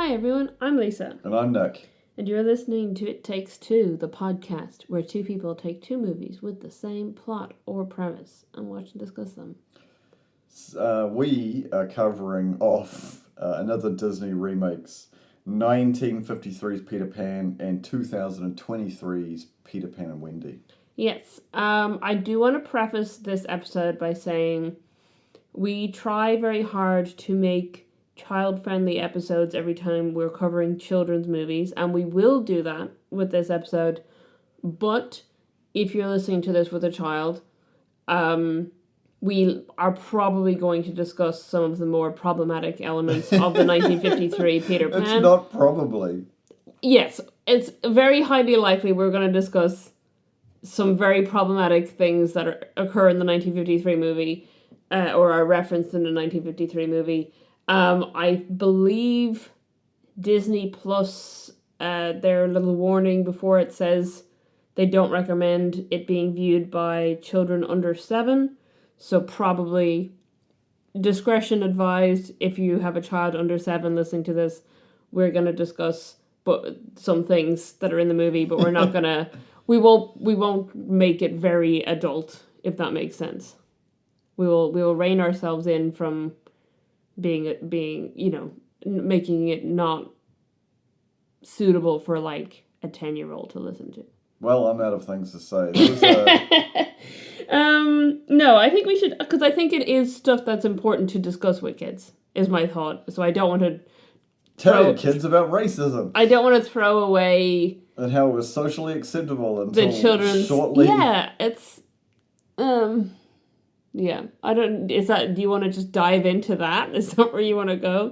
Hi everyone, I'm Lisa. And I'm Nick. And you're listening to It Takes Two, the podcast where two people take two movies with the same plot or premise and watch and discuss them. We are covering off another Disney remakes, 1953's Peter Pan and 2023's Peter Pan and Wendy. Yes, I do want to preface this episode by saying we try very hard to make child-friendly episodes every time we're covering children's movies, and we will do that with this episode. But if you're listening to this with a child, we are probably going to discuss some of the more problematic elements of the 1953 Peter Pan. It's not probably. Yes, it's very highly likely we're going to discuss some very problematic things that occur in the 1953 movie, or are referenced in the 1953 movie. I believe Disney Plus, their little warning before it says they don't recommend it being viewed by children under 7. So probably discretion advised if you have a child under 7 listening to this. We're going to discuss some things that are in the movie, but we're not going to... We won't make it very adult, if that makes sense. We will rein ourselves in from being, you know, making it not suitable for like a 10-year-old to listen to. Well, I'm out of things to say. No, I think we should, because I think it is stuff that's important to discuss with kids, is my thought. So I don't want to tell your kids about racism. I don't want to throw away and how it was socially acceptable until the children's shortly. Yeah, it's yeah. Do you want to just dive into that? Is that where you want to go?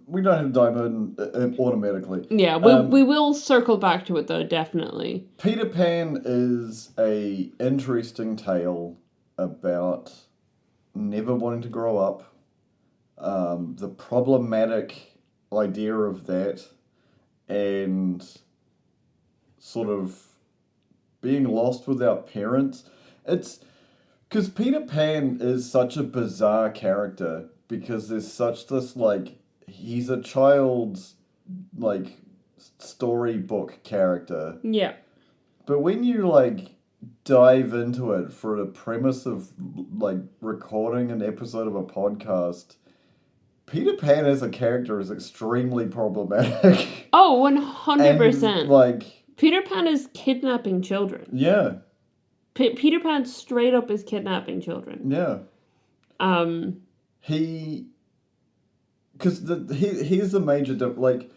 We don't have to dive in automatically. Yeah, we will circle back to it though, definitely. Peter Pan is a interesting tale about never wanting to grow up, the problematic idea of that, and sort of being lost without parents. It's because Peter Pan is such a bizarre character because there's such this, like, he's a child's, like, storybook character. Yeah. But when you, like, dive into it for the premise of, like, recording an episode of a podcast, Peter Pan as a character is extremely problematic. Oh, 100%. And, like... Peter Pan is kidnapping children. Yeah. Peter Pan straight up is kidnapping children. Yeah. Because here's the major... like,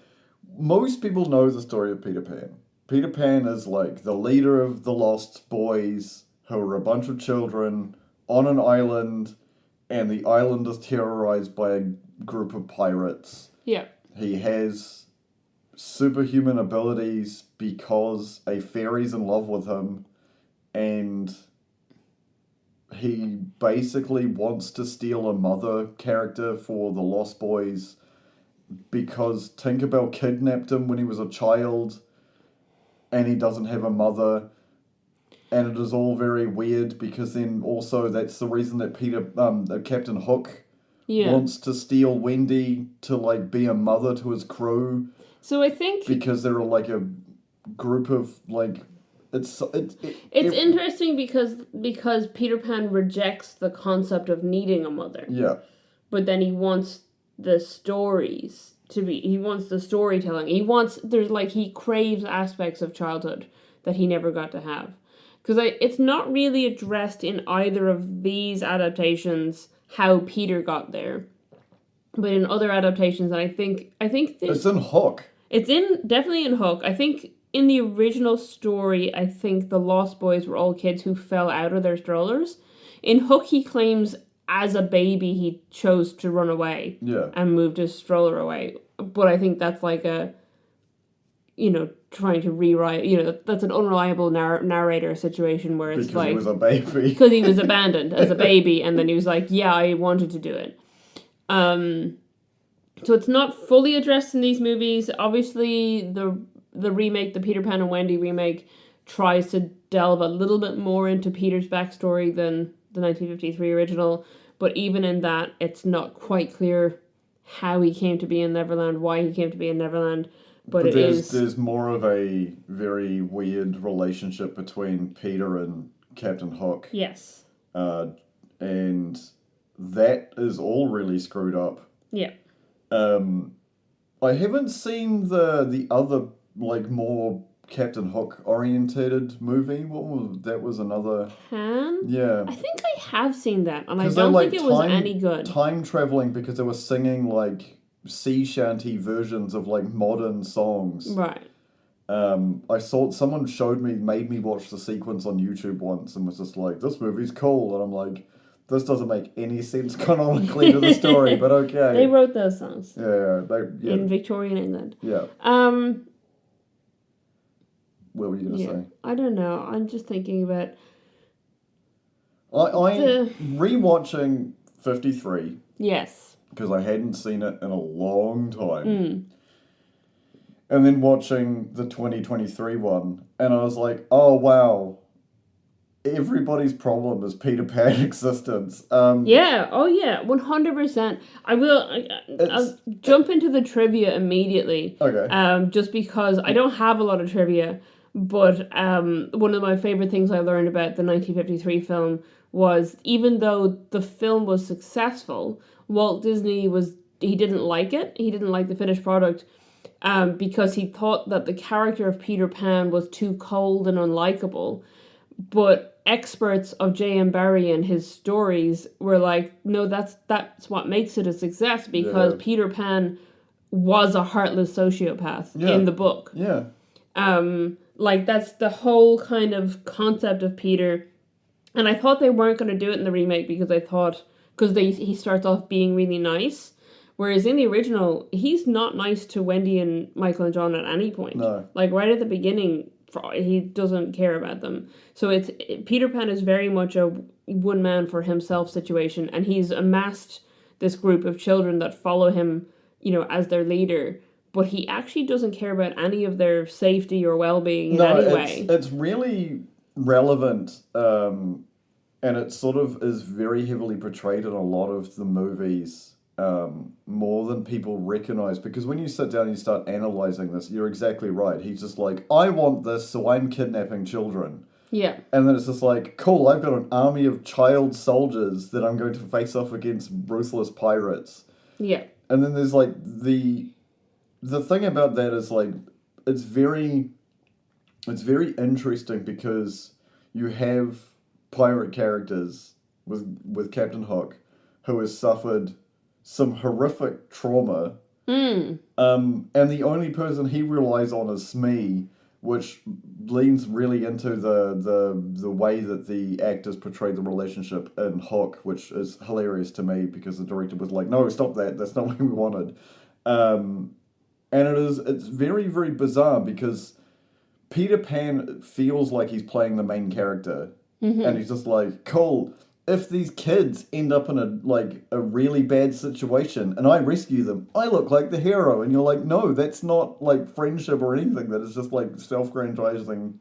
most people know the story of Peter Pan. Peter Pan is, like, the leader of the Lost Boys, who are a bunch of children on an island, and the island is terrorized by a group of pirates. Yeah. He has superhuman abilities because a fairy's in love with him, and he basically wants to steal a mother character for the Lost Boys because Tinkerbell kidnapped him when he was a child, and he doesn't have a mother. And it is all very weird because then also that's the reason that Captain Hook wants to steal Wendy to, like, be a mother to his crew. So I think... Because they're, like, a group of, like... It's interesting because Peter Pan rejects the concept of needing a mother. Yeah. But then he wants the stories to be... He wants the storytelling. He craves aspects of childhood that he never got to have. Because it's not really addressed in either of these adaptations how Peter got there. But in other adaptations, and I think it's in Hook. It's definitely in Hook. I think in the original story, I think the Lost Boys were all kids who fell out of their strollers. In Hook, he claims as a baby he chose to run away. Yeah. And moved his stroller away. But I think that's like a, you know, trying to rewrite, you know, that's an unreliable narrator situation where it's because he was a baby. Because he was abandoned as a baby, and then he was like, yeah, I wanted to do it. So it's not fully addressed in these movies. Obviously, the remake, the Peter Pan and Wendy remake, tries to delve a little bit more into Peter's backstory than the 1953 original. But even in that, it's not quite clear how he came to be in Neverland, why he came to be in Neverland. But there's more of a very weird relationship between Peter and Captain Hook. Yes. And that is all really screwed up. Yeah. I haven't seen the other, like, more Captain Hook orientated movie. That was another... Pan? Yeah. I think I have seen that, and I don't think it was any good. Time traveling, because they were singing, like, sea shanty versions of, like, modern songs. Right. I saw... Someone made me watch the sequence on YouTube once and was just like, this movie's cool. And I'm like, this doesn't make any sense canonically to the story, but okay. They wrote those songs. Yeah. In Victorian England. Yeah. What were you going to say? I don't know. I'm just thinking about... I'm rewatching 53. Yes. Because I hadn't seen it in a long time. And then watching the 2023 one, and I was like, oh wow, everybody's problem is Peter Pan existence. Yeah, 100%. I'll jump into the trivia immediately. Okay. Just because I don't have a lot of trivia, but one of my favorite things I learned about the 1953 film was, even though the film was successful, Walt Disney he didn't like it. He didn't like the finished product. Because he thought that the character of Peter Pan was too cold and unlikable. But experts of J.M. Barrie and his stories were like, no, that's what makes it a success, because Peter Pan was a heartless sociopath in the book. Yeah. Like, that's the whole kind of concept of Peter. And I thought they weren't going to do it in the remake because he starts off being really nice. Whereas in the original, he's not nice to Wendy and Michael and John at any point. No. Like, right at the beginning, he doesn't care about them. So Peter Pan is very much a one man for himself situation, and he's amassed this group of children that follow him, as their leader. But he actually doesn't care about any of their safety or well-being in any way. It's really relevant, and it sort of is very heavily portrayed in a lot of the movies. More than people recognize, because when you sit down and you start analyzing this, you're exactly right. He's just like, I want this, so I'm kidnapping children. Yeah. And then it's just like, cool, I've got an army of child soldiers that I'm going to face off against ruthless pirates. Yeah. And then there's like the thing about that is like, it's very interesting, because you have pirate characters with Captain Hook who has suffered some horrific trauma, and the only person he relies on is Smee, which leans really into the way that the actors portray the relationship in Hook, which is hilarious to me, because the director was like, no, stop that's not what we wanted. And it's very, very bizarre, because Peter Pan feels like he's playing the main character, and he's just like, cool, if these kids end up in a really bad situation and I rescue them, I look like the hero. And you're like, no, that's not like friendship or anything. That is just like self-grandizing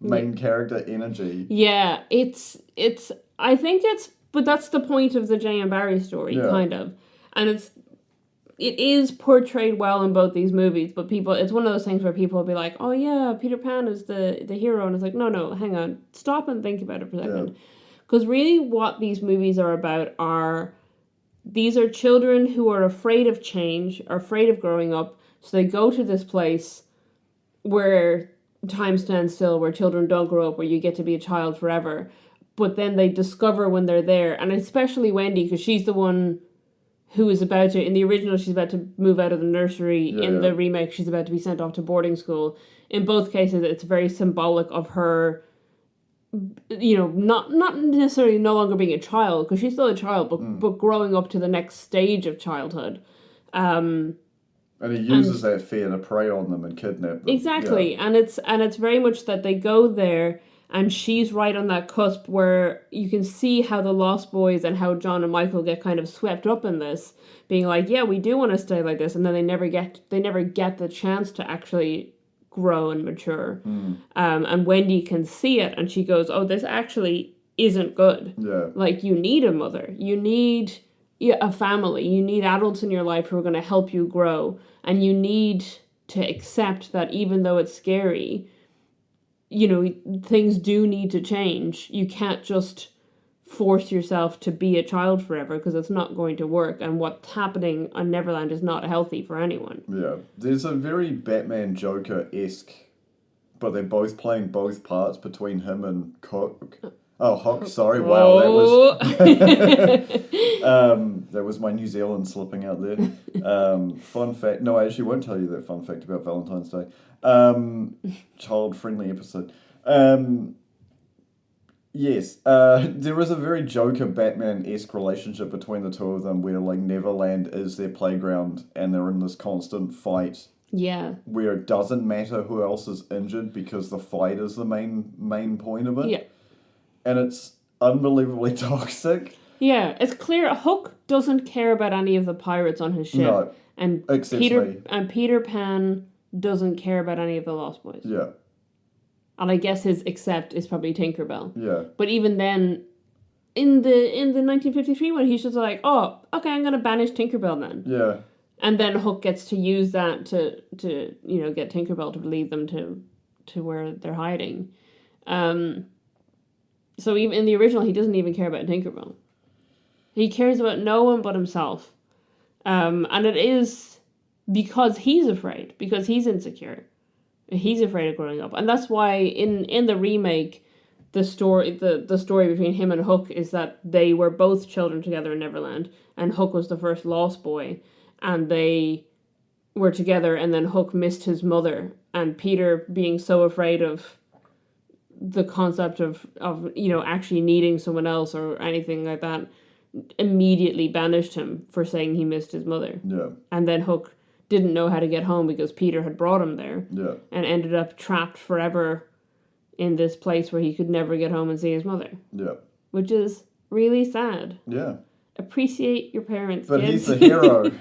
main character energy. Yeah, but that's the point of the J.M. Barrie story, kind of. And it is portrayed well in both these movies, but it's one of those things where people will be like, oh yeah, Peter Pan is the hero. And it's like, no, hang on, stop and think about it for a second. Yeah. Because really what these movies are about these are children who are afraid of change, are afraid of growing up, so they go to this place where time stands still, where children don't grow up, where you get to be a child forever. But then they discover when they're there, and especially Wendy, because she's the one who is about to, in the original, she's about to move out of the nursery. In the remake, she's about to be sent off to boarding school. In both cases, it's very symbolic of her, not necessarily no longer being a child, because she's still a child, but growing up to the next stage of childhood. And he uses that fear to prey on them and kidnap them. Exactly, and it's very much that they go there, and she's right on that cusp where you can see how the Lost Boys and how John and Michael get kind of swept up in this, being like, yeah, we do want to stay like this, and then they never get the chance to actually grow and mature. And Wendy can see it, and she goes, oh, this actually isn't good. Yeah. Like, you need a mother. You need a family. You need adults in your life who are going to help you grow. And you need to accept that even though it's scary, you know, things do need to change. You can't just force yourself to be a child forever because it's not going to work. And what's happening on Neverland is not healthy for anyone. Yeah. There's a very Batman Joker-esque, but they're both playing both parts between him and Cook. Oh, Hook, sorry. Wow, that was my New Zealand slipping out there. Fun fact. No, I actually won't tell you that fun fact about Valentine's Day. Child-friendly episode. Yes, there is a very Joker Batman-esque relationship between the two of them where, like, Neverland is their playground and they're in this constant fight. Yeah. Where it doesn't matter who else is injured because the fight is the main point of it. Yeah. And it's unbelievably toxic. Yeah, it's clear Hook doesn't care about any of the pirates on his ship. No, and Peter Pan doesn't care about any of the Lost Boys. Yeah. And I guess his accept is probably Tinkerbell. Yeah. But even then, in the 1953 one, he's just like, oh, okay, I'm going to banish Tinkerbell then. Yeah. And then Hook gets to use that to you know, get Tinkerbell to lead them to where they're hiding. So even in the original, he doesn't even care about Tinkerbell. He cares about no one but himself. And it is because he's afraid, because he's insecure. He's afraid of growing up. And that's why in the remake, the story between him and Hook is that they were both children together in Neverland, and Hook was the first lost boy, and they were together, and then Hook missed his mother, and Peter, being so afraid of the concept of you know, actually needing someone else or anything like that, immediately banished him for saying he missed his mother. Yeah. And then Hook didn't know how to get home because Peter had brought him there. Yeah. And ended up trapped forever in this place where he could never get home and see his mother. Yeah. Which is really sad. Yeah. Appreciate your parents, but kids. He's the hero.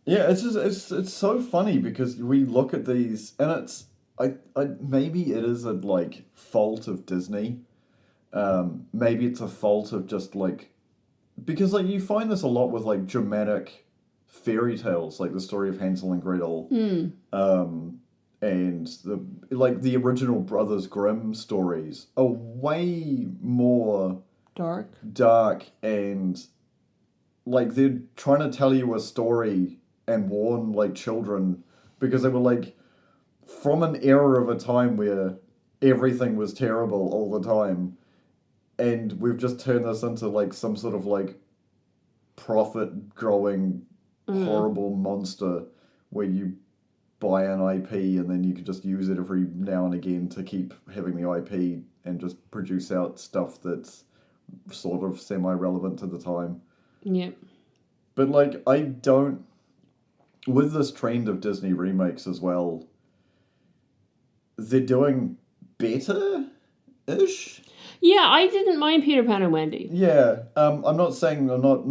Yeah, it's so funny because we look at these and it's I maybe it is a like fault of Disney. Maybe it's a fault of just like, because like you find this a lot with like dramatic fairy tales, like the story of Hansel and Gretel, and the original Brothers Grimm stories are way more dark and like they're trying to tell you a story and warn like children because they were like from an era of a time where everything was terrible all the time, and we've just turned this into like some sort of like profit growing horrible monster where you buy an IP and then you could just use it every now and again to keep having the IP and just produce out stuff that's sort of semi-relevant to the time. Yeah. But like with this trend of Disney remakes as well, they're doing better-ish. Yeah, I didn't mind Peter Pan and Wendy. Yeah, I'm not saying I don't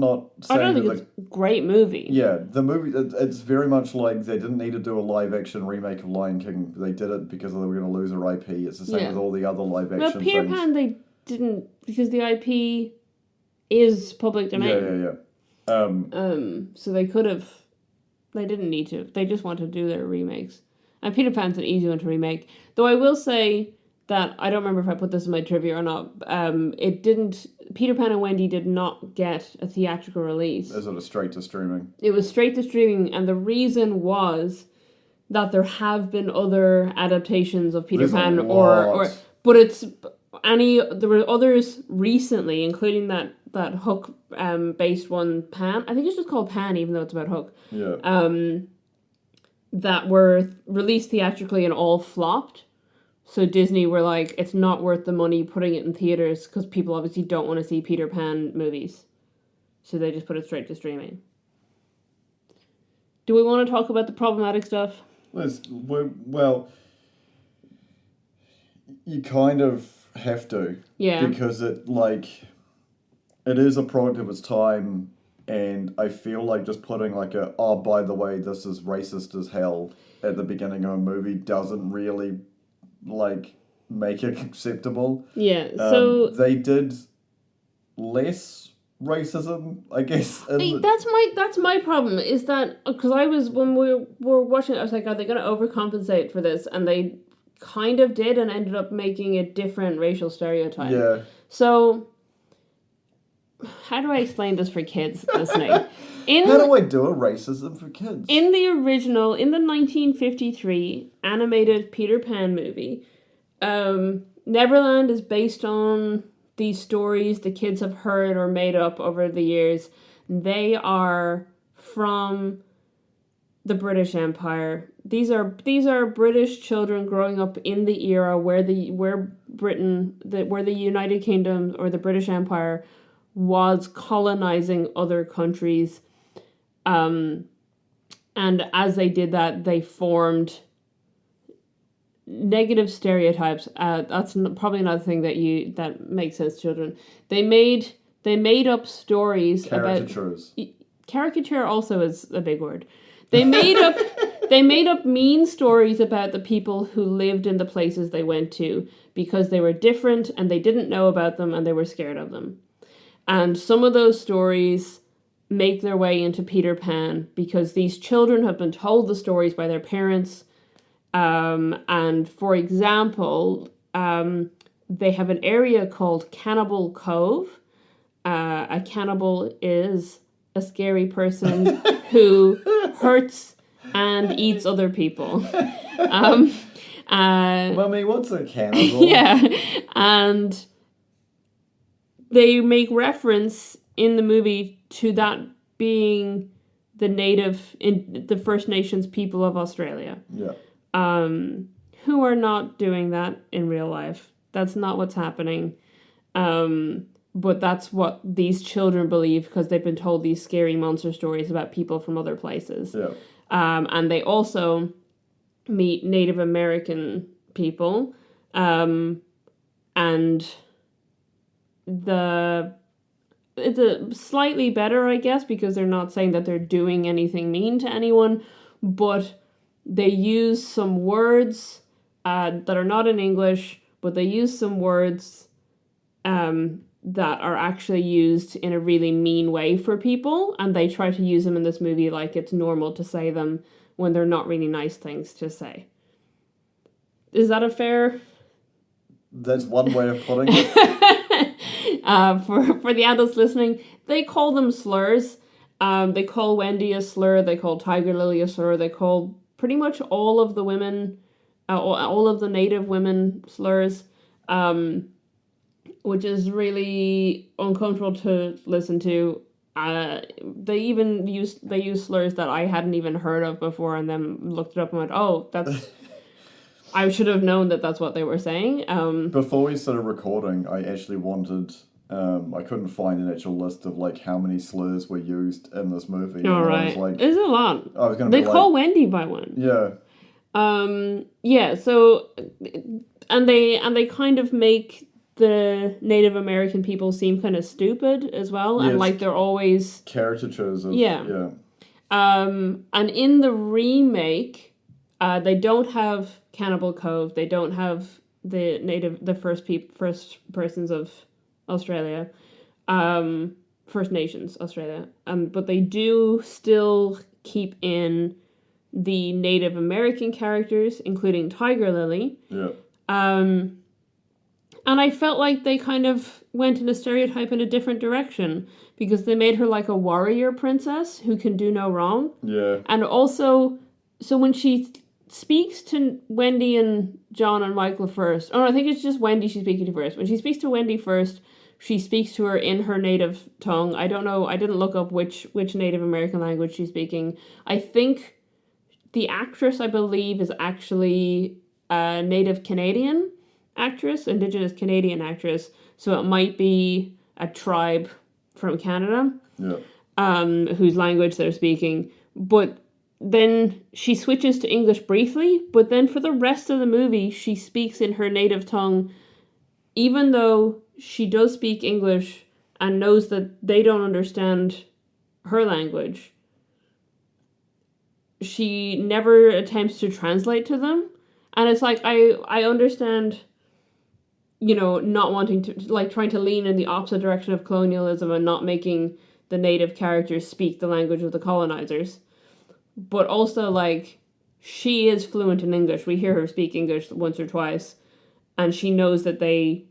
think it's a great movie. Yeah, the movie, it's very much like they didn't need to do a live-action remake of Lion King. They did it because they were going to lose their IP. It's the same with all the other live-action things. Peter Pan, they didn't, because the IP is public domain. Yeah. So they could have, they didn't need to. They just wanted to do their remakes. And Peter Pan's an easy one to remake. Though I will say that, I don't remember if I put this in my trivia or not, Peter Pan and Wendy did not get a theatrical release. Is it a straight to streaming? It was straight to streaming, and the reason was that there have been other adaptations of Peter Pan, there were others recently, including that Hook based one, Pan. I think it's just called Pan, even though it's about Hook. Yeah. That were released theatrically and all flopped. So Disney were like, it's not worth the money putting it in theaters because people obviously don't want to see Peter Pan movies. So they just put it straight to streaming. Do we want to talk about the problematic stuff? Well, you kind of have to. Yeah. Because it is a product of its time, and I feel like just putting like by the way, this is racist as hell at the beginning of a movie doesn't really make it acceptable. Yeah, so they did less racism, I guess. That's my problem, is that, because when we were watching it, I was like, are they going to overcompensate for this? And they kind of did, and ended up making a different racial stereotype. Yeah. So, how do I explain this for kids listening? How do I do a racism for kids? In the original, in the 1953 animated Peter Pan movie, Neverland is based on these stories the kids have heard or made up over the years. They are from the British Empire. These are British children growing up in the era where the United Kingdom or the British Empire was colonizing other countries. And as they did that, they formed negative stereotypes. That's probably another thing that makes sense to children. They made up stories Caricatures. about... Caricature also is a big word. They made up mean stories about the people who lived in the places they went to because they were different and they didn't know about them and they were scared of them. And some of those stories make their way into Peter Pan because these children have been told the stories by their parents. And for example, they have an area called Cannibal Cove. A cannibal is a scary person who hurts and eats other people. Mummy, what's a cannibal? Yeah, and they make reference in the movie to that being the First Nations people of Australia. Yeah. Who are not doing that in real life. That's not what's happening. But that's what these children believe because they've been told these scary monster stories about people from other places. Yeah. And they also meet Native American people. And it's slightly better, I guess, because they're not saying that they're doing anything mean to anyone, but they use some words that are not in English, but they use some words that are actually used in a really mean way for people, and they try to use them in this movie like it's normal to say them when they're not really nice things to say. Is that a fair... That's one way of putting it. For the adults listening, they call them slurs. They call Wendy a slur, they call Tiger Lily a slur, they call pretty much all of the women, all of the native women slurs, which is really uncomfortable to listen to. They use slurs that I hadn't even heard of before, and then looked it up and went, oh, that's... I should have known that that's what they were saying. Before we started recording, I actually wanted... I couldn't find an actual list of like how many slurs were used in this movie. All right, it's a lot. I was going to. They call Wendy by one. Yeah. Yeah. So, and they kind of make the Native American people seem kind of stupid as well, and like they're always caricatures of yeah. And in the remake, they don't have Cannibal Cove. They don't have the first persons of Australia, First Nations Australia, but they do still keep in the Native American characters, including Tiger Lily. Yeah. And I felt like they kind of went in a stereotype in a different direction because they made her like a warrior princess who can do no wrong. Yeah. And also, so when she speaks to Wendy and John and Michael first, I think it's just Wendy she's speaking to first. When she speaks to Wendy first, she speaks to her in her native tongue. I don't know. I didn't look up which Native American language she's speaking. I think the actress, I believe, is actually a Native Canadian actress, Indigenous Canadian actress. So it might be a tribe from Canada, whose language they're speaking. But then she switches to English briefly. But then for the rest of the movie, she speaks in her native tongue, even though she does speak English and knows that they don't understand her language. She never attempts to translate to them. And it's like, I understand not wanting to, like, trying to lean in the opposite direction of colonialism and not making the native characters speak the language of the colonizers. But also, like, she is fluent in English. We hear her speak English once or twice, and she knows that they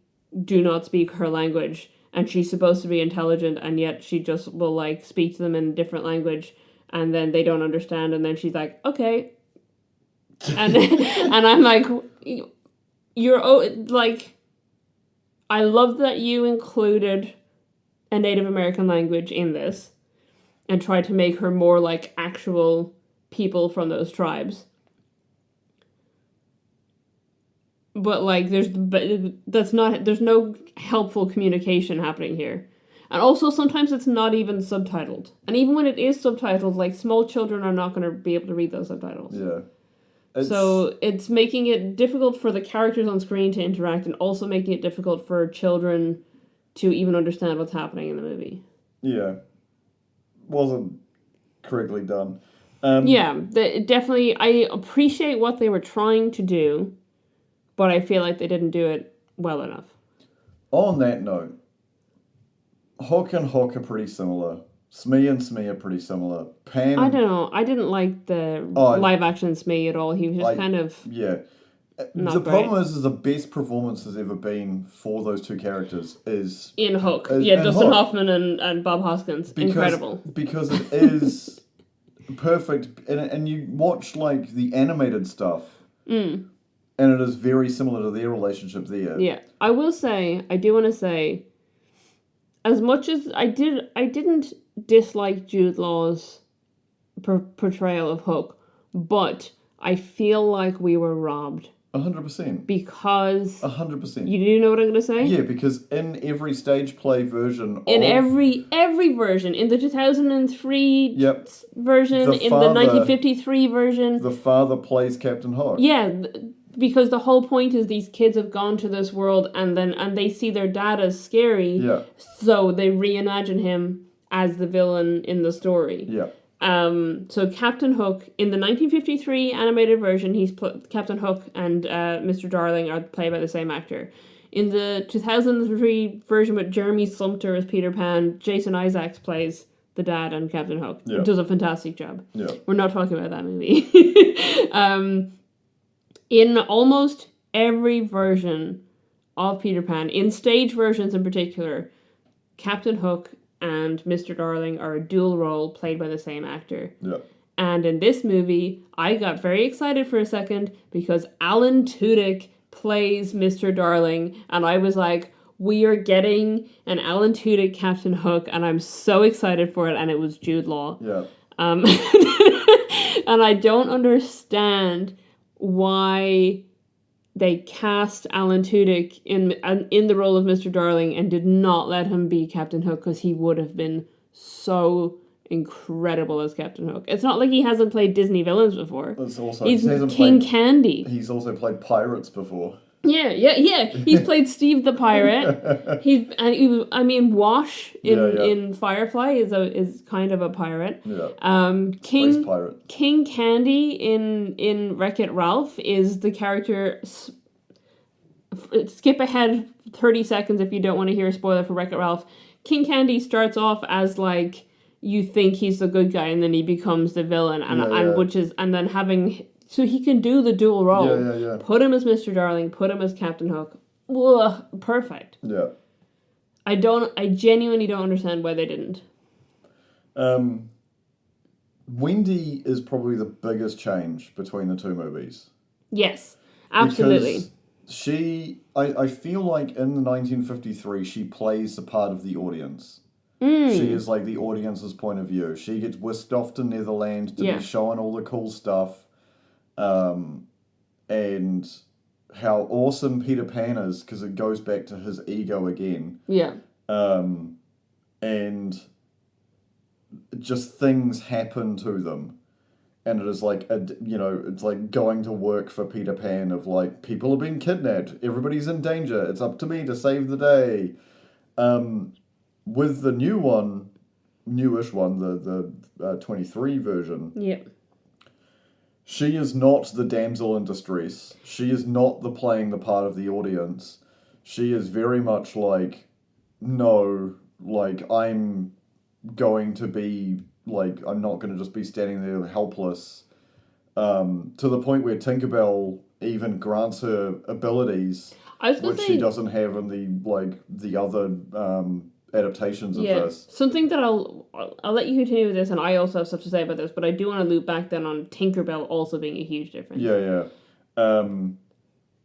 do not speak her language, and she's supposed to be intelligent, and yet she just will, like, speak to them in a different language, and then they don't understand, and then she's like, okay. And and I'm like, like, I love that you included a Native American language in this and tried to make her more like actual people from those tribes. But, like, there's no helpful communication happening here. And also, sometimes it's not even subtitled. And even when it is subtitled, like, small children are not going to be able to read those subtitles. Yeah. So it's making it difficult for the characters on screen to interact, and also making it difficult for children to even understand what's happening in the movie. Yeah. Wasn't correctly done. Definitely, I appreciate what they were trying to do, but I feel like they didn't do it well enough. On that note, Hook and Hook are pretty similar. Smee and Smee are pretty similar. Pan... I don't know. I didn't like the live-action Smee at all. He was just kind of... Yeah. The problem is the best performance has ever been for those two characters is... In Hook. Dustin Hoffman and Bob Hoskins. Incredible. Because it is perfect. And you watch, like, the animated stuff, and it is very similar to their relationship there. Yeah. I do want to say, as much as I didn't dislike Jude Law's portrayal of Hook, but I feel like we were robbed. 100%. Because... 100%. You do know what I'm going to say? Yeah, because in every stage play version in every version, in the 2003 version, in the 1953 version... The father plays Captain Hook. Yeah, because the whole point is these kids have gone to this world and they see their dad as scary, so they reimagine him as the villain in the story. Yeah. So Captain Hook, in the 1953 animated version, Captain Hook and Mr. Darling are played by the same actor. In the 2003 version with Jeremy Sumpter as Peter Pan, Jason Isaacs plays the dad and Captain Hook. Yeah. Does a fantastic job. Yeah. We're not talking about that movie. In almost every version of Peter Pan, in stage versions in particular, Captain Hook and Mr. Darling are a dual role played by the same actor. Yeah. And in this movie, I got very excited for a second because Alan Tudyk plays Mr. Darling, and I was like, we are getting an Alan Tudyk Captain Hook, and I'm so excited for it, and it was Jude Law. Yeah. And I don't understand why they cast Alan Tudyk in the role of Mr. Darling and did not let him be Captain Hook, because he would have been so incredible as Captain Hook. It's not like he hasn't played Disney villains before. He's King Candy. He's also played pirates before. Yeah. He's played Steve the Pirate. Wash in Firefly is kind of a pirate. Yeah. King Candy in Wreck-It Ralph is the character. Skip ahead 30 seconds if you don't want to hear a spoiler for Wreck-It Ralph. King Candy starts off as, like, you think he's the good guy, and then he becomes the villain, so he can do the dual role. Yeah. Put him as Mr. Darling, put him as Captain Hook. Ugh, perfect. Yeah. I genuinely don't understand why they didn't. Wendy is probably the biggest change between the two movies. Yes, absolutely. Because I feel like in the 1953, she plays the part of the audience. She is like the audience's point of view. She gets whisked off to Netherlands to be showing all the cool stuff. And how awesome Peter Pan is, because it goes back to his ego again. Yeah. And just things happen to them. And it is like, it's like going to work for Peter Pan of like, people have been kidnapped. Everybody's in danger. It's up to me to save the day. With the newish one, the 23 version. Yeah. She is not the damsel in distress. She is not playing the part of the audience. she is very much like, no, like, I'm going to be, like, I'm not going to just be standing there helpless. To the point where Tinkerbell even grants her abilities, which she doesn't have in the other adaptations of this. Something that I'll let you continue with this, and I also have stuff to say about this, but I do want to loop back then on Tinkerbell also being a huge difference.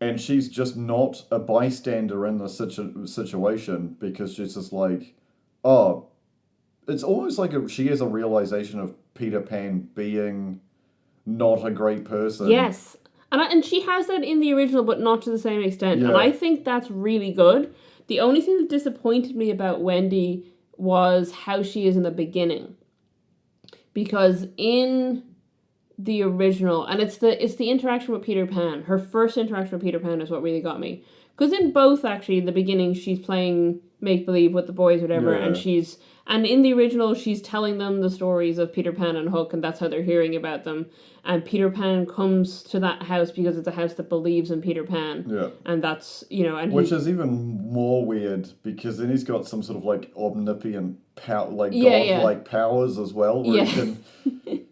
And she's just not a bystander in the situation, because she's just like, oh, it's almost like she has a realization of Peter Pan being not a great person. Yes. And she has that in the original, but not to the same extent. Yeah. And I think that's really good. The only thing that disappointed me about Wendy was how she is in the beginning. Because in the original, and it's the interaction with Peter Pan. Her first interaction with Peter Pan is what really got me. Because in both, actually, in the beginning, she's playing make-believe with the boys, whatever, and in the original, she's telling them the stories of Peter Pan and Hook, and that's how they're hearing about them. And Peter Pan comes to that house because it's a house that believes in Peter Pan. Yeah. And that's, which is even more weird, because then he's got some sort of, like, omnipotent godlike powers as well, where he can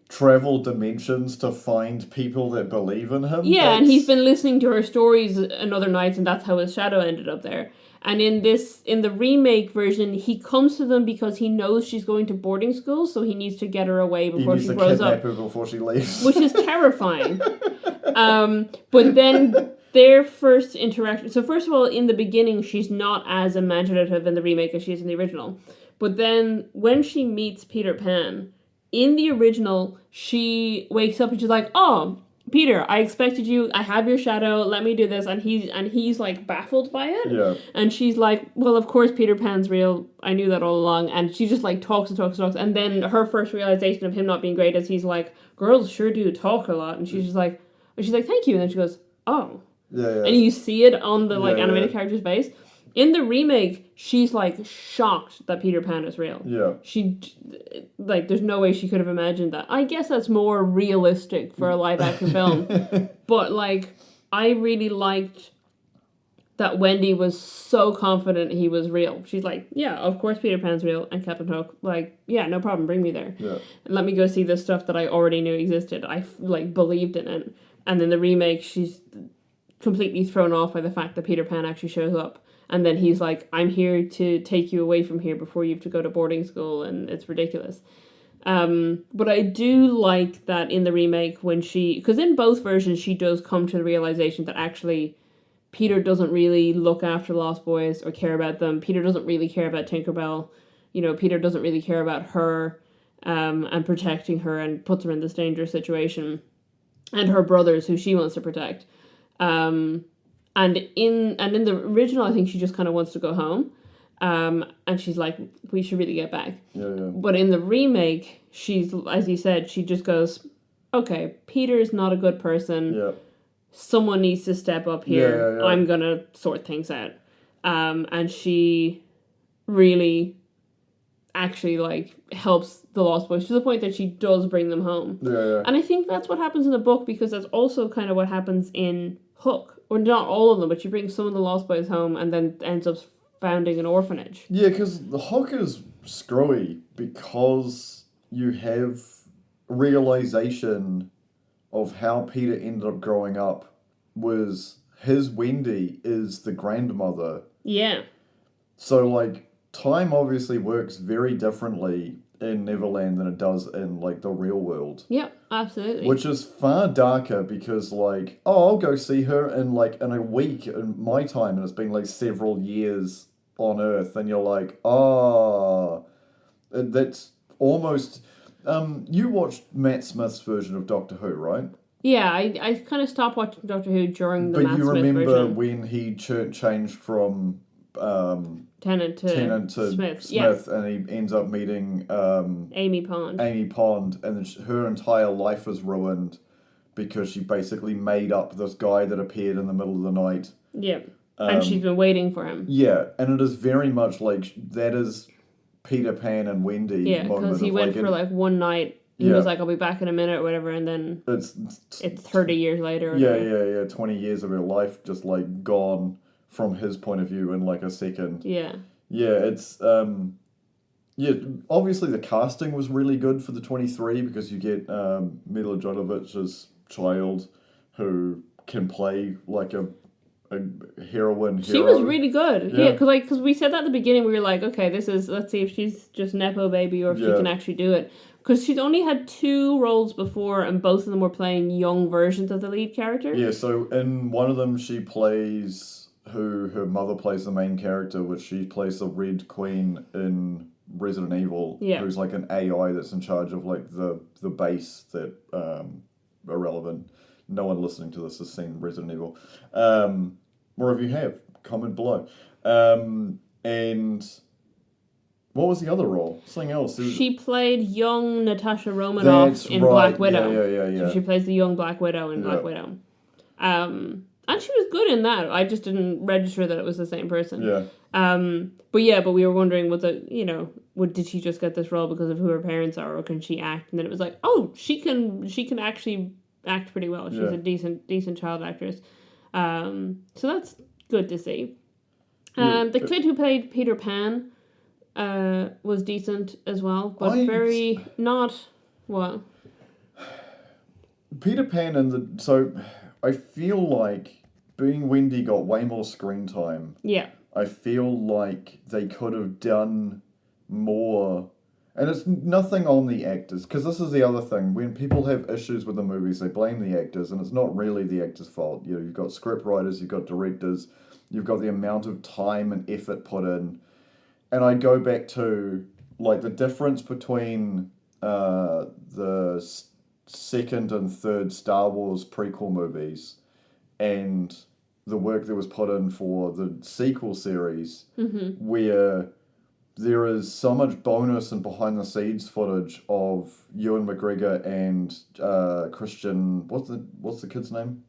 travel dimensions to find people that believe in him. Yeah, and he's been listening to her stories another night, and that's how his shadow ended up there. And in the remake version, he comes to them because he knows she's going to boarding school, so he needs to get her away before she grows up. He needs to kidnap her before she leaves. Which is terrifying. But then their first interaction... So first of all, in the beginning, she's not as imaginative in the remake as she is in the original. But then when she meets Peter Pan, in the original, she wakes up and she's like, oh... Peter, I expected you. I have your shadow. Let me do this. And he's like baffled by it. Yeah. And she's like, well, of course Peter Pan's real. I knew that all along. And she just like talks. And then her first realization of him not being great is he's like, girls sure do talk a lot. And she's like, thank you. And then she goes, oh. Yeah. And you see it on the animated character's face. In the remake, she's like shocked that Peter Pan is real. Yeah. There's no way she could have imagined that. I guess that's more realistic for a live action film. But I really liked that Wendy was so confident he was real. She's like, yeah, of course Peter Pan's real. And Captain Hook, yeah, no problem, bring me there. Yeah. And let me go see the stuff that I already knew existed. I believed in it. And then the remake, she's completely thrown off by the fact that Peter Pan actually shows up. And then he's like, I'm here to take you away from here before you have to go to boarding school, and it's ridiculous. But I do like that in the remake because in both versions she does come to the realization that actually Peter doesn't really look after Lost Boys or care about them. Peter doesn't really care about Tinkerbell. Peter doesn't really care about her and protecting her, and puts her in this dangerous situation. And her brothers, who she wants to protect. And in the original, I think she just kind of wants to go home. And she's like, we should really get back. Yeah. But in the remake, she's, as you said, she just goes, okay, Peter's not a good person. Yeah. Someone needs to step up here. Yeah. I'm going to sort things out. And she really actually helps the Lost Boys to the point that she does bring them home. Yeah. And I think that's what happens in the book, because that's also kind of what happens in Hook. Or not all of them, but she brings some of the Lost Boys home and then ends up founding an orphanage. Yeah, because the Hook is screwy, because you have realization of how Peter ended up growing up was his Wendy is the grandmother. Yeah. So, time obviously works very differently in Neverland than it does in, the real world. Yep, absolutely. Which is far darker, because, I'll go see her in a week in my time, and it's been, several years on Earth, and you're like, that's almost... you watched Matt Smith's version of Doctor Who, right? Yeah, I kind of stopped watching Doctor Who during the Matt Smith version. But you remember when he changed from... Tennant to Smith, and he ends up meeting Amy Pond, and then her entire life is ruined because she basically made up this guy that appeared in the middle of the night. Yeah, and she's been waiting for him. Yeah, and it is very much that is Peter Pan and Wendy. Yeah, because he went for one night. He was like, I'll be back in a minute or whatever, and then it's 30 years later. Yeah, 20 years of her life just gone from his point of view in like a second. Yeah. Yeah, it's yeah. Obviously, the casting was really good for the 23 because you get Mila Jovovich's child, who can play like a heroine hero. She was really good. Yeah. Yeah, because we said that at the beginning. We were like, okay, let's see if she's just nepo baby or if she can actually do it. Because she's only had 2 roles before, and both of them were playing young versions of the lead character. Yeah, so in one of them, she plays who her mother plays the main character, which she plays the Red Queen in Resident Evil, who's like an AI that's in charge of like the base that irrelevant. No one listening to this has seen Resident Evil. Or if you have, comment below. And what was the other role? Something else. She played young Natasha Romanoff in Black Widow. Yeah. So she plays the young Black Widow in Black Widow. And she was good in that. I just didn't register that it was the same person. Yeah. But we were wondering, did she just get this role because of who her parents are, or can she act? And then it was like, oh, she can actually act pretty well. She's a decent child actress. So that's good to see. The kid who played Peter Pan was decent as well, but very not well. Peter Pan so I feel like being Wendy got way more screen time. Yeah. I feel like they could have done more, and it's nothing on the actors, because this is the other thing. When people have issues with the movies, they blame the actors, and it's not really the actors' fault. You know, you've got script writers, you've got directors, you've got the amount of time and effort put in. And I go back to, like, the difference between the second and third Star Wars prequel movies and the work that was put in for the sequel series, where there is so much bonus and behind-the-scenes footage of Ewan McGregor and Christian... What's the kid's name?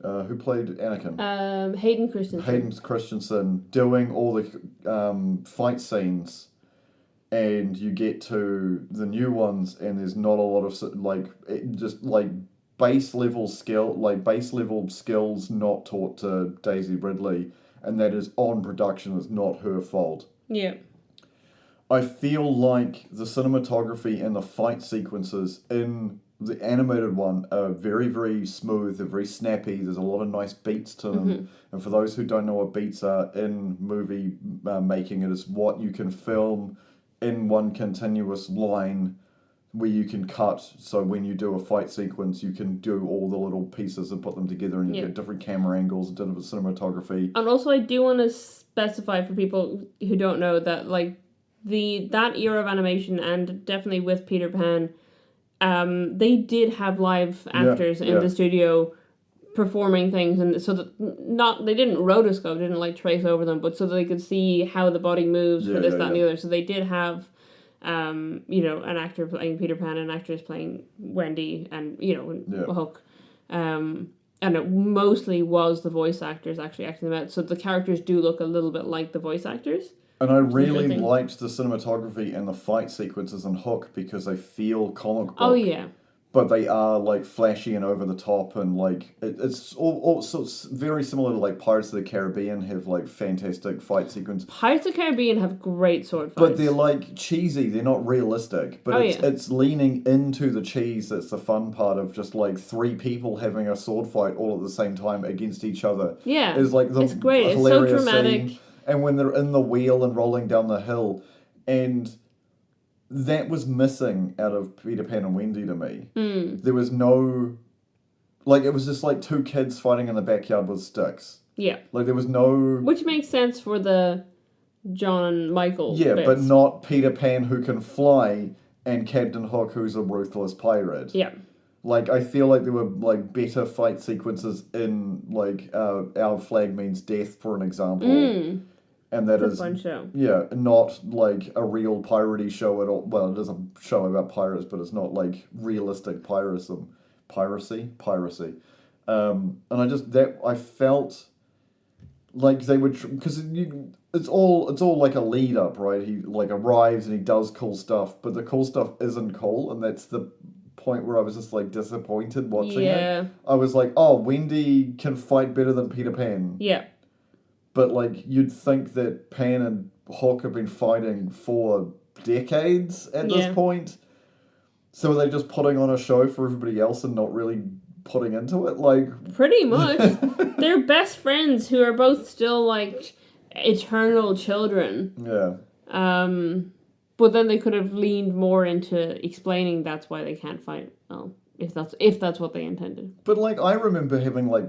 Who played Anakin? Hayden Christensen. Hayden Christensen doing all the fight scenes, and you get to the new ones, and there's not a lot of base level skills not taught to Daisy Ridley, and that is on production. It's not her fault. Yeah. I feel like the cinematography and the fight sequences in the animated one are very, very smooth. They're very snappy. There's a lot of nice beats to them. And for those who don't know what beats are in movie making, it is what you can film in one continuous line where you can cut. So when you do a fight sequence, you can do all the little pieces and put them together, and you get different camera angles, different cinematography. And also, I do want to specify for people who don't know that, like, that era of animation, and definitely with Peter Pan, they did have live actors in the studio performing things, and so that they didn't rotoscope, didn't like trace over them, but so that they could see how the body moves for this, that, and the other. So they did have, an actor playing Peter Pan, and actors playing Wendy, and Hook, and it mostly was the voice actors actually acting them out. So the characters do look a little bit like the voice actors. And I really liked the cinematography and the fight sequences in Hook because they feel comic book. Oh, yeah. But they are, like, flashy and over the top, and, like, it's also very similar to, like, Pirates of the Caribbean have, like, fantastic fight sequences. Pirates of the Caribbean have great sword fights. But they're, like, cheesy. They're not realistic. But it's leaning into the cheese that's the fun part of just, like, 3 people having a sword fight all at the same time against each other. Yeah. It's, like, it's great. It's so dramatic. Scene. And when they're in the wheel and rolling down the hill, and that was missing out of Peter Pan and Wendy to me. There was no... Like, it was just like 2 kids fighting in the backyard with sticks. Yeah. Like, there was no... Which makes sense for the John and Michael bits. But not Peter Pan who can fly and Captain Hook who's a ruthless pirate. Yeah. Like, I feel like there were, like, better fight sequences in, like, Our Flag Means Death, for an example. And that is a fun show. Yeah, not like a real piratey show at all. Well, it is a show about pirates, but it's not like realistic piracy. And I felt like they would, because it's all like a lead up, right? He like arrives and he does cool stuff, but the cool stuff isn't cool, and that's the point where I was just like disappointed watching it. I was like, oh, Wendy can fight better than Peter Pan. Yeah. but like you'd think that Pan and Hook have been fighting for decades at this point. So are they just putting on a show for everybody else and not really putting into it? Like, pretty much. They're best friends who are both still like eternal children. Yeah. But then they could have leaned more into explaining that's why they can't fight. Well, if that's what they intended. But like I remember having like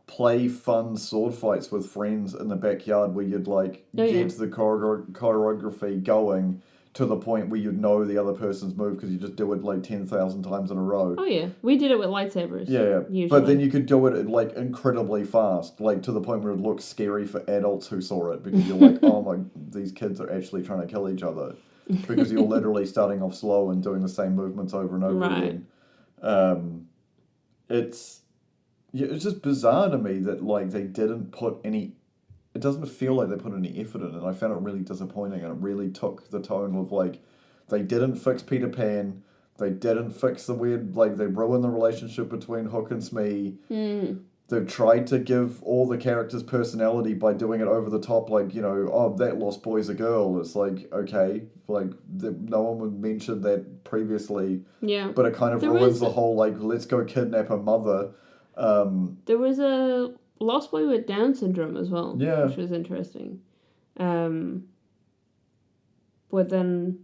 play fun sword fights with friends in the backyard where you'd like get the choreography going to the point where you'd know the other person's move because you just do it like 10,000 times in a row. Oh yeah, we did it with lightsabers. Yeah, usually. But then you could do it like incredibly fast, like to the point where it looked scary for adults who saw it because you're like, oh my, these kids are actually trying to kill each other because you're literally starting off slow and doing the same movements over and over again. It's just bizarre to me that like they didn't put any. It doesn't feel like they put any effort in it. I found it really disappointing, and it really took the tone of like they didn't fix Peter Pan, they didn't fix the weird like they ruined the relationship between Hook and Smee. They've tried to give all the characters personality by doing it over the top, like, you know, oh, that lost boy's a girl. It's like, okay, like no one would mention that previously. Yeah, but it kind of ruins the whole like let's go kidnap a mother. There was a lost boy with Down syndrome as well, which was interesting. But then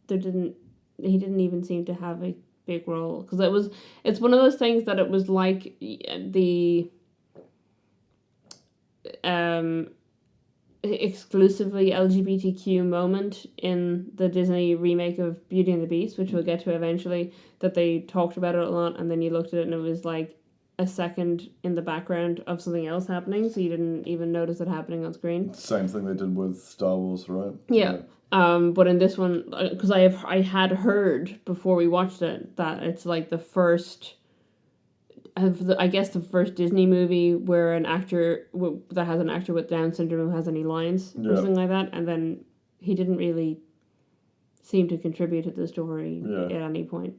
he didn't even seem to have a big role because it's one of those things that it was like the exclusively LGBTQ moment in the Disney remake of Beauty and the Beast, which we'll get to eventually, that they talked about it a lot, and then you looked at it and it was like a second in the background of something else happening, so you didn't even notice it happening on screen. Same thing they did with Star Wars, right? Yeah. But in this one, because I had heard before we watched it that it's like the first, I guess the first Disney movie where an actor that has an actor with Down syndrome who has any lines or something like that, and then he didn't really seem to contribute to the story at any point.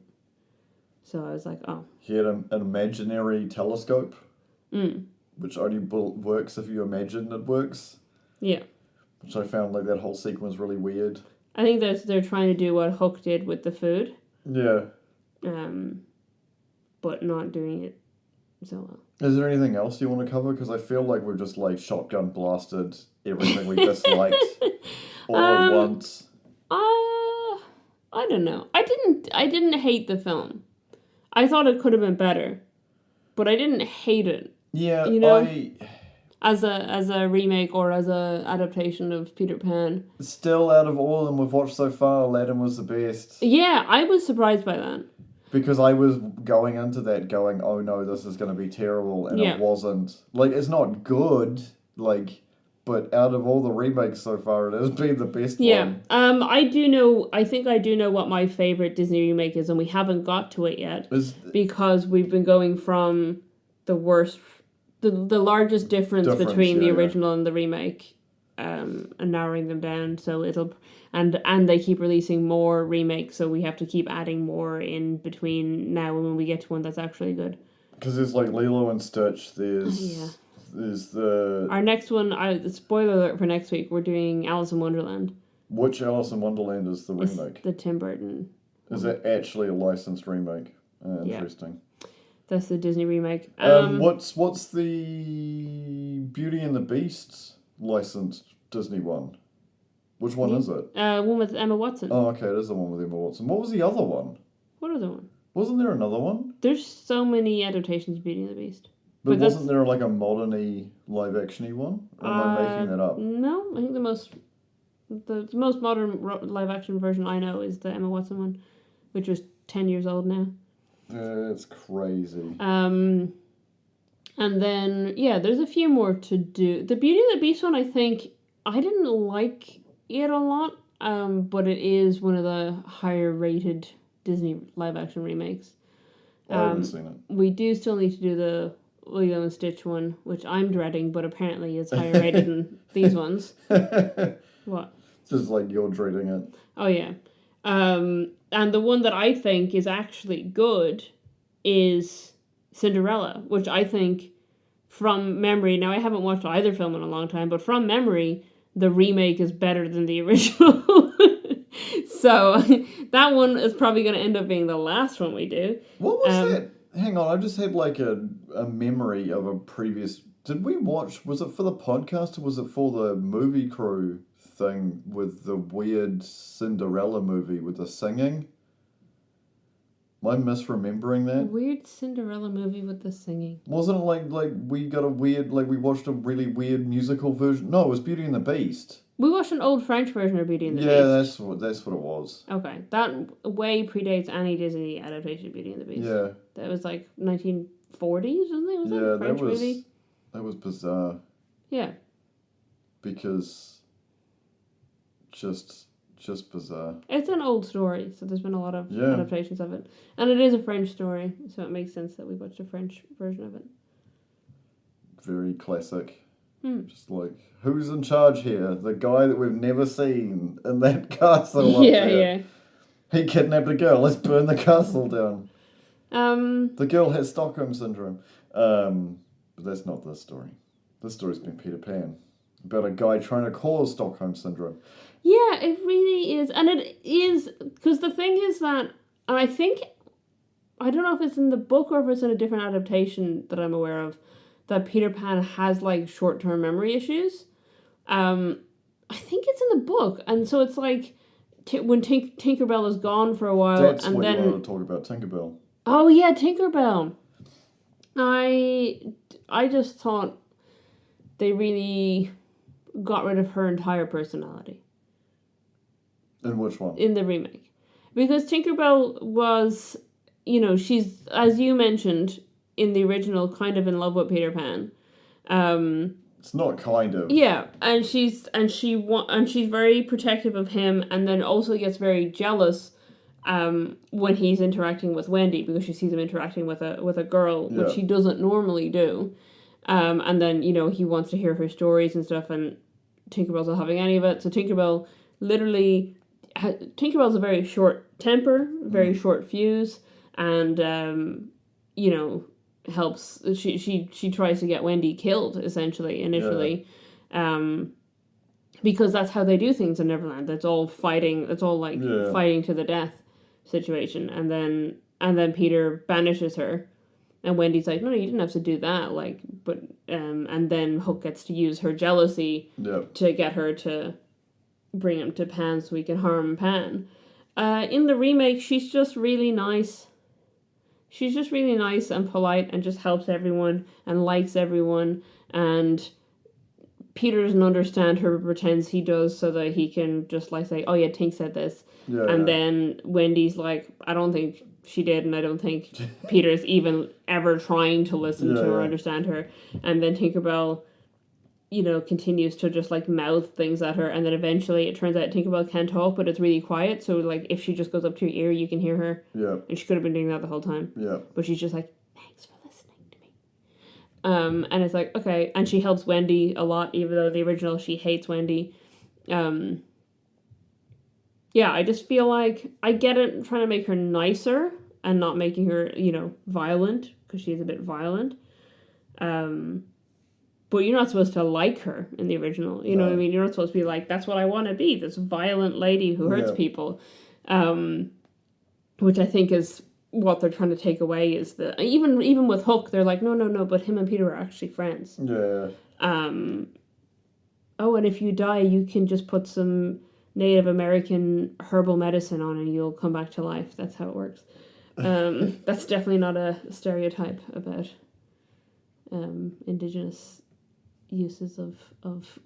So I was like, oh. He had an imaginary telescope, which only works if you imagine it works. Yeah. Which I found like that whole sequence really weird. I think they're trying to do what Hook did with the food. Yeah. But not doing it so well. Is there anything else you want to cover? Because I feel like we've just like shotgun blasted everything we disliked all at once. I don't know. I didn't hate the film. I thought it could have been better, but I didn't hate it. Yeah, you know, as a remake or as a adaptation of Peter Pan. Still, out of all of them we've watched so far, Aladdin was the best. Yeah, I was surprised by that. Because I was going into that going, oh no, this is going to be terrible, and it wasn't. Like, it's not good, like, but out of all the remakes so far, it has been the best one. I think I do know what my favourite Disney remake is, and we haven't got to it yet. Because we've been going from the worst, the largest difference between the original and the remake, and narrowing them down, so it'll... And they keep releasing more remakes, so we have to keep adding more in between now and when we get to one that's actually good. Because there's like Lilo and Stitch, there's the... Our next one, spoiler alert for next week, we're doing Alice in Wonderland. Which Alice in Wonderland is the remake? It's the Tim Burton. Is it actually a licensed remake? Interesting. Yeah. That's the Disney remake. What's the Beauty and the Beast licensed Disney one? Which one is it? One with Emma Watson. Oh, okay, it is the one with Emma Watson. What was the other one? What other one? Wasn't there another one? There's so many adaptations of Beauty and the Beast. But wasn't there like a modern-y live-action-y one? Or am I making that up? No, I think the most modern live-action version I know is the Emma Watson one, which was 10 years old now. It's crazy. And then, there's a few more to do. The Beauty and the Beast one, I think, I didn't like it a lot, but it is one of the higher-rated Disney live-action remakes. I haven't seen it. We do still need to do the Lilo and Stitch one, which I'm dreading, but apparently is higher rated than these ones. What? Just like you're dreading it. Oh, yeah. And the one that I think is actually good is Cinderella, which I think from memory, now I haven't watched either film in a long time, but from memory, the remake is better than the original. So that one is probably going to end up being the last one we do. What was that? Hang on, I just had like a memory of a previous... Did we watch... Was it for the podcast or was it for the movie crew thing with the weird Cinderella movie with the singing? Am I misremembering that? Weird Cinderella movie with the singing. Wasn't it like we got a weird... Like we watched a really weird musical version? No, it was Beauty and the Beast. We watched an old French version of Beauty and the Beast. Yeah, that's what it was. Okay, that way predates any Disney adaptation of Beauty and the Beast. Yeah. That was like 1940s, wasn't it? Was that a French movie? That was bizarre. Yeah. Because just bizarre. It's an old story, so there's been a lot of adaptations of it. And it is a French story, so it makes sense that we watched a French version of it. Very classic. Just like, who's in charge here? The guy that we've never seen in that castle up there. Yeah. He kidnapped a girl. Let's burn the castle down. The girl has Stockholm Syndrome. But that's not this story. This story's been Peter Pan. About a guy trying to cause Stockholm Syndrome. Yeah, it really is. And it is, because the thing is that, and I think, I don't know if it's in the book or if it's in a different adaptation that I'm aware of, that Peter Pan has like short-term memory issues. I think it's in the book, and so it's like when Tinkerbell is gone for a while, that's and what then you want to talk about, Tinkerbell. Oh yeah, Tinkerbell. I just thought they really got rid of her entire personality. In which one? In the remake, because Tinkerbell was, she's, as you mentioned, in the original, kind of in love with Peter Pan. It's not kind of. Yeah, and she's very protective of him, and then also gets very jealous when he's interacting with Wendy, because she sees him interacting with a girl, which he doesn't normally do. And then he wants to hear her stories and stuff, and Tinkerbell's not having any of it. So Tinkerbell's a very short temper, very short fuse, and helps. She tries to get Wendy killed essentially initially, because that's how they do things in Neverland. It's all fighting. It's all like fighting to the death situation, and then Peter banishes her, and Wendy's like, no, you didn't have to do that. Like, but and then Hook gets to use her jealousy to get her to bring him to Pan so he can harm Pan. In the remake, she's just really nice. She's just really nice and polite and just helps everyone and likes everyone. And Peter doesn't understand her, but pretends he does so that he can just like say, oh yeah, Tink said this. Then Wendy's like, I don't think she did, and I don't think Peter's even ever trying to listen to or understand her. And then Tinkerbell, continues to just like mouth things at her, and then eventually it turns out Tinkerbell can talk, but it's really quiet, so like if she just goes up to your ear, you can hear her. Yeah. And she could have been doing that the whole time. Yeah. But she's just like, thanks for listening to me. And it's like, okay, and she helps Wendy a lot, even though the original she hates Wendy. Yeah, I just feel like I get it trying to make her nicer and not making her, violent, because she's a bit violent. But you're not supposed to like her in the original. You know what I mean? You're not supposed to be like, that's what I want to be, this violent lady who hurts people. Which I think is what they're trying to take away, is that even with Hook, they're like, no, but him and Peter are actually friends. Yeah. Oh, and if you die, you can just put some Native American herbal medicine on and you'll come back to life. That's how it works. That's definitely not a stereotype about indigenous uses of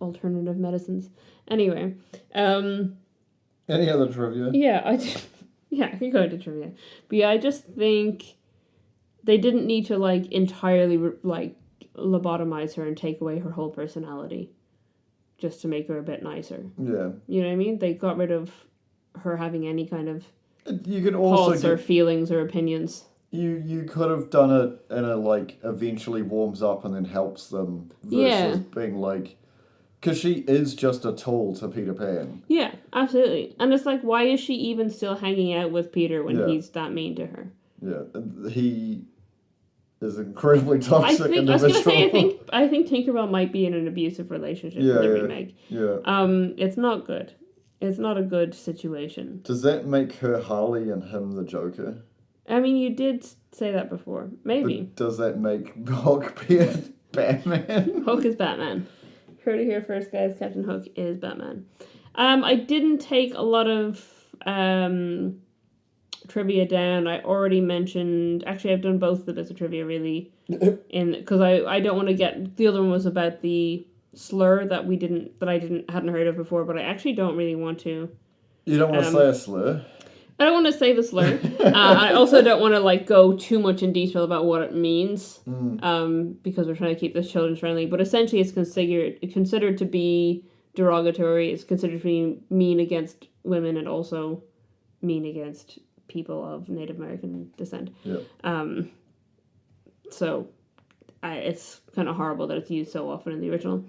alternative medicines. Anyway. Any other trivia? Yeah, I can go into trivia. But yeah, I just think they didn't need to entirely lobotomize her and take away her whole personality just to make her a bit nicer. Yeah. You know what I mean? They got rid of her having any kind of thoughts or feelings or opinions. You could have done it in a eventually warms up and then helps them versus being because she is just a tool to Peter Pan. Yeah, absolutely. And it's why is she even still hanging out with Peter when he's that mean to her? Yeah, is an incredibly toxic I was individual. gonna say, I think Tinkerbell might be in an abusive relationship in the remake. Yeah. It's not good. It's not a good situation. Does that make her Harley and him the Joker? I mean, you did say that before. Maybe. But does that make Hook be Batman? Hook is Batman. Heard it here first, guys. Captain Hook is Batman. I didn't take a lot of trivia down. I already mentioned... Actually, I've done both the bits of trivia, really. Because I don't want to get... The other one was about the slur that hadn't heard of before, but I actually don't really want to. You don't want to say a slur? I don't want to say the slur. I also don't want to go too much in detail about what it means, because we're trying to keep this children friendly. But essentially, it's considered to be derogatory. It's considered to be mean against women and also mean against people of Native American descent. Yeah. So it's kind of horrible that it's used so often in the original.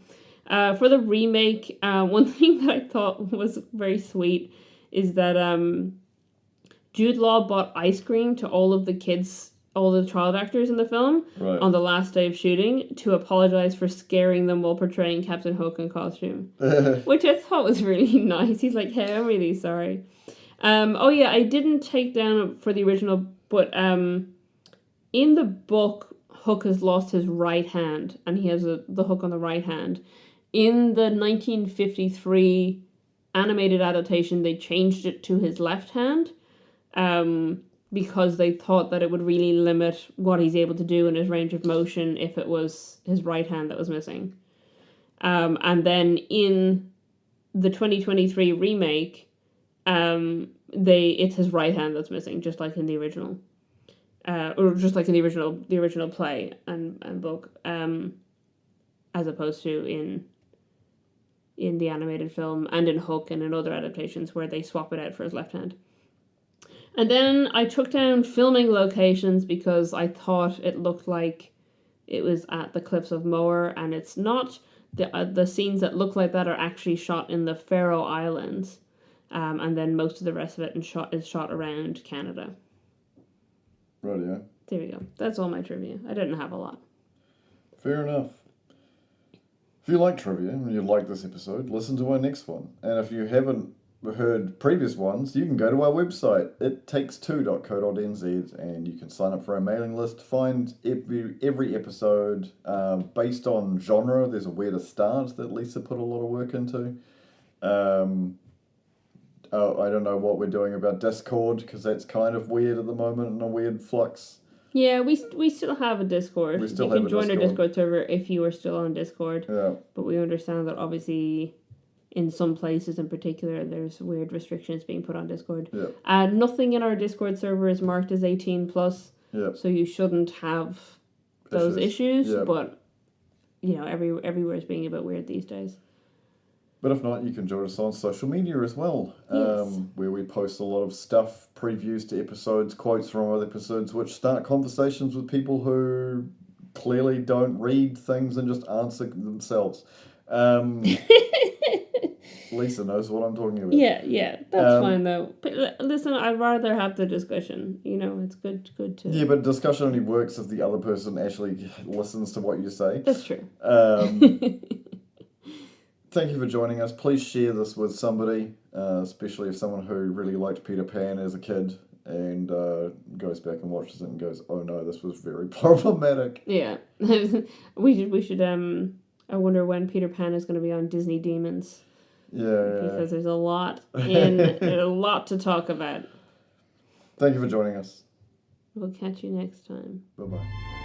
For the remake, one thing that I thought was very sweet is that Jude Law bought ice cream to all of the kids, all the child actors in the film, on the last day of shooting to apologize for scaring them while portraying Captain Hook in costume, which I thought was really nice. He's like, "Hey, I'm really sorry." I didn't take down for the original, but in the book, Hook has lost his right hand, and he has the hook on the right hand. In the 1953 animated adaptation, they changed it to his left hand, because they thought that it would really limit what he's able to do in his range of motion if it was his right hand that was missing. And then in the 2023 remake, it's his right hand that's missing, just like in the original. Or just like in the original play and book, as opposed to in the animated film and in Hook and in other adaptations where they swap it out for his left hand. And then I took down filming locations because I thought it looked like it was at the Cliffs of Moher, and it's not. The scenes that look like that are actually shot in the Faroe Islands, and then most of the rest of it is shot around Canada. Right, yeah. There we go. That's all my trivia. I didn't have a lot. Fair enough. If you like trivia and you like this episode, listen to our next one. And if you haven't heard previous ones, you can go to our website, ittakes2.co.nz, and you can sign up for our mailing list, find every episode based on genre. There's a Where to Start that Lisa put a lot of work into. I don't know what we're doing about Discord, because that's kind of weird at the moment and a weird flux. Yeah, we still have a Discord. You can join our Discord server if you are still on Discord. Yeah. But we understand that obviously in some places in particular there's weird restrictions being put on Discord. Yeah. Nothing in our Discord server is marked as 18+. Yeah. So you shouldn't have those issues. Yeah. But everywhere is being a bit weird these days. But if not, you can join us on social media as well, Yes. where we post a lot of stuff, previews to episodes, quotes from other episodes, which start conversations with people who clearly don't read things and just answer themselves. Lisa knows what I'm talking about. Yeah, that's fine though. But listen, I'd rather have the discussion. It's good to... Yeah, but discussion only works if the other person actually listens to what you say. That's true. Thank you for joining us. Please share this with somebody, especially if someone who really liked Peter Pan as a kid and goes back and watches it and goes, "Oh no, this was very problematic." Yeah, we should. I wonder when Peter Pan is going to be on Disney Demons. Yeah. Because there's a lot a lot to talk about. Thank you for joining us. We'll catch you next time. Bye-bye.